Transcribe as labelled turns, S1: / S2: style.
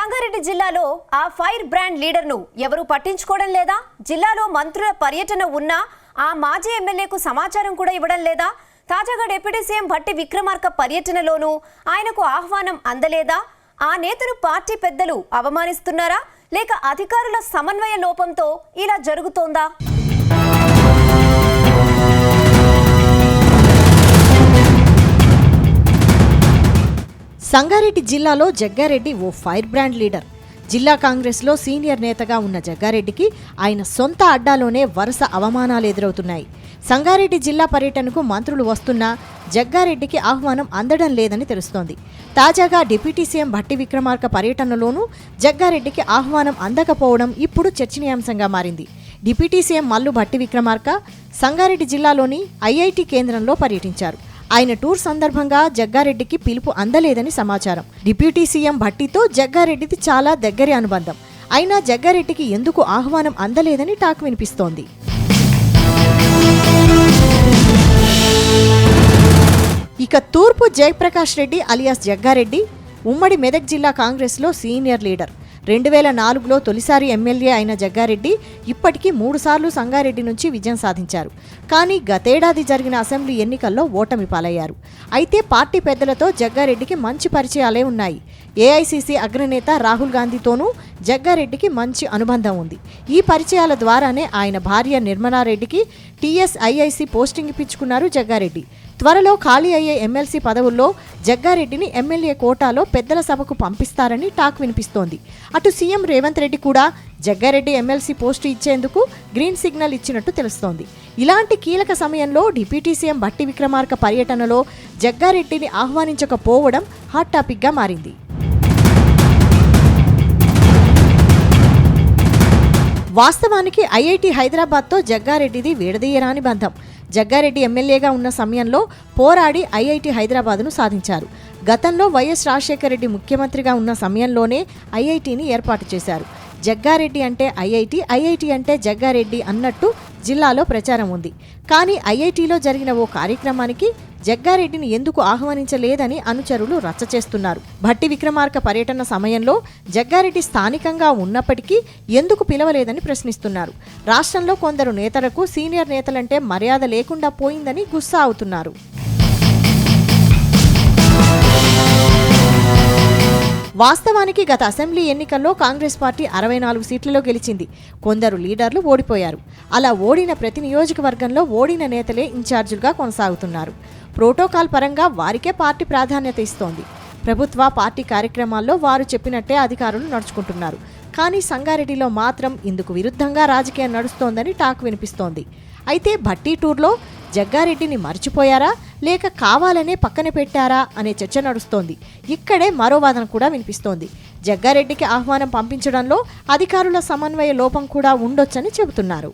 S1: సంగారెడ్డి జిల్లాలో ఆ fire brand లీడర్ను ఎవరు పట్టించుకోవడం లేదా? జిల్లాలో మంత్రుల పర్యటన ఉన్నా ఆ మాజీ ఎమ్మెల్యేకు సమాచారం కూడా ఇవ్వడం లేదా? తాజాగా డిప్యూటీ సీఎం భట్టి విక్రమార్క పర్యటనలోనూ ఆయనకు ఆహ్వానం అందలేదా? ఆ నేతను పార్టీ పెద్దలు అవమానిస్తున్నారా లేక అధికారుల సమన్వయ లోపంతో ఇలా జరుగుతోందా?
S2: సంగారెడ్డి జిల్లాలో జగ్గారెడ్డి ఓ ఫైర్ బ్రాండ్ లీడర్. జిల్లా కాంగ్రెస్లో సీనియర్ నేతగా ఉన్న జగ్గారెడ్డికి ఆయన సొంత అడ్డాలోనే వరుస అవమానాలు ఎదురవుతున్నాయి. సంగారెడ్డి జిల్లా పర్యటనకు మంత్రులు వస్తున్నా జగ్గారెడ్డికి ఆహ్వానం అందడం లేదని తెలుస్తోంది. తాజాగా డిప్యూటీ సీఎం భట్టి విక్రమార్క పర్యటనలోనూ జగ్గారెడ్డికి ఆహ్వానం అందకపోవడం ఇప్పుడు చర్చనీయాంశంగా మారింది. డిప్యూటీ సీఎం మల్లు భట్టి విక్రమార్క సంగారెడ్డి జిల్లాలోని ఐఐటి కేంద్రంలో పర్యటించారు. ఆయన టూర్ సందర్భంగా జగ్గారెడ్డికి పిలుపు అందలేదని సమాచారం. డిప్యూటీ సీఎం భట్టితో జగ్గారెడ్డిది చాలా దగ్గరి అనుబంధం. అయినా జగ్గారెడ్డికి ఎందుకు ఆహ్వానం అందలేదని టాక్ వినిపిస్తోంది. ఇక తూర్పు జయప్రకాష్ రెడ్డి అలియాస్ జగ్గారెడ్డి ఉమ్మడి మెదక్ జిల్లా కాంగ్రెస్లో సీనియర్ లీడర్. 2004లో తొలిసారి ఎమ్మెల్యే అయిన జగ్గారెడ్డి ఇప్పటికీ 3 సార్లు సంగారెడ్డి నుంచి విజయం సాధించారు. కానీ గతేడాది జరిగిన అసెంబ్లీ ఎన్నికల్లో ఓటమి పాలయ్యారు. అయితే పార్టీ పెద్దలతో జగ్గారెడ్డికి మంచి పరిచయాలే ఉన్నాయి. ఏఐసీసీ అగ్రనేత రాహుల్ గాంధీతోనూ జగ్గారెడ్డికి మంచి అనుబంధం ఉంది. ఈ పరిచయాల ద్వారానే ఆయన భార్య నిర్మలారెడ్డికి టీఎస్ఐఐసీ పోస్టింగ్ ఇప్పించుకున్నారు జగ్గారెడ్డి. త్వరలో ఖాళీ అయ్యే ఎమ్మెల్సీ పదవుల్లో జగ్గారెడ్డిని ఎమ్మెల్యే కోటాలో పెద్దల సభకు పంపిస్తారని టాక్ వినిపిస్తోంది. అటు సీఎం రేవంత్ రెడ్డి కూడా జగ్గారెడ్డి ఎమ్మెల్సీ పోస్టు ఇచ్చేందుకు గ్రీన్ సిగ్నల్ ఇచ్చినట్టు తెలుస్తోంది. ఇలాంటి కీలక సమయంలో డిప్యూటీ సీఎం భట్టి విక్రమార్క పర్యటనలో జగ్గారెడ్డిని ఆహ్వానించకపోవడం హాట్ టాపిక్గా మారింది. వాస్తవానికి ఐఐటి హైదరాబాద్తో జగ్గారెడ్డిది విడదీయరాని బంధం. జగ్గారెడ్డి ఎమ్మెల్యేగా ఉన్న సమయంలో పోరాడి ఐఐటి హైదరాబాద్ను సాధించారు. గతంలో వైఎస్ రాజశేఖర రెడ్డి ముఖ్యమంత్రిగా ఉన్న సమయంలోనే ఐఐటిని ఏర్పాటు చేశారు. జగ్గారెడ్డి అంటే ఐఐటి, ఐఐటి అంటే జగ్గారెడ్డి అన్నట్టు జిల్లాలో ప్రచారం ఉంది. కానీ ఐఐటిలో జరిగిన ఓ కార్యక్రమానికి జగ్గారెడ్డిని ఎందుకు ఆహ్వానించలేదని అనుచరులు రచ్చ చేస్తున్నారు. భట్టి విక్రమార్క పర్యటన సమయంలో జగ్గారెడ్డి స్థానికంగా ఉన్నప్పటికీ ఎందుకు పిలవలేదని ప్రశ్నిస్తున్నారు. రాష్ట్రంలో కొందరు నేతలకు సీనియర్ నేతలంటే మర్యాద లేకుండా పోయిందని గుస్సా అవుతున్నారు. వాస్తవానికి గత అసెంబ్లీ ఎన్నికల్లో కాంగ్రెస్ పార్టీ 64 సీట్లలో గెలిచింది. కొందరు లీడర్లు ఓడిపోయారు. అలా ఓడిన ప్రతి నియోజకవర్గంలో ఓడిన నేతలే ఇన్ఛార్జీలుగా కొనసాగుతున్నారు. ప్రోటోకాల్ పరంగా వారికే పార్టీ ప్రాధాన్యత ఇస్తోంది. ప్రభుత్వ పార్టీ కార్యక్రమాల్లో వారు చెప్పినట్టే అధికారులు నడుచుకుంటున్నారు. కానీ సంగారెడ్డిలో మాత్రం ఇందుకు విరుద్ధంగా రాజకీయం నడుస్తోందని టాక్ వినిపిస్తోంది. అయితే భట్టి టూర్లో జగ్గారెడ్డిని మర్చిపోయారా లేక కావాలనే పక్కన పెట్టారా అనే చర్చ నడుస్తోంది. ఇక్కడే మరో వాదన కూడా వినిపిస్తోంది. జగ్గారెడ్డికి ఆహ్వానం పంపించడంలో అధికారుల సమన్వయ లోపం కూడా ఉండొచ్చని చెబుతున్నారు.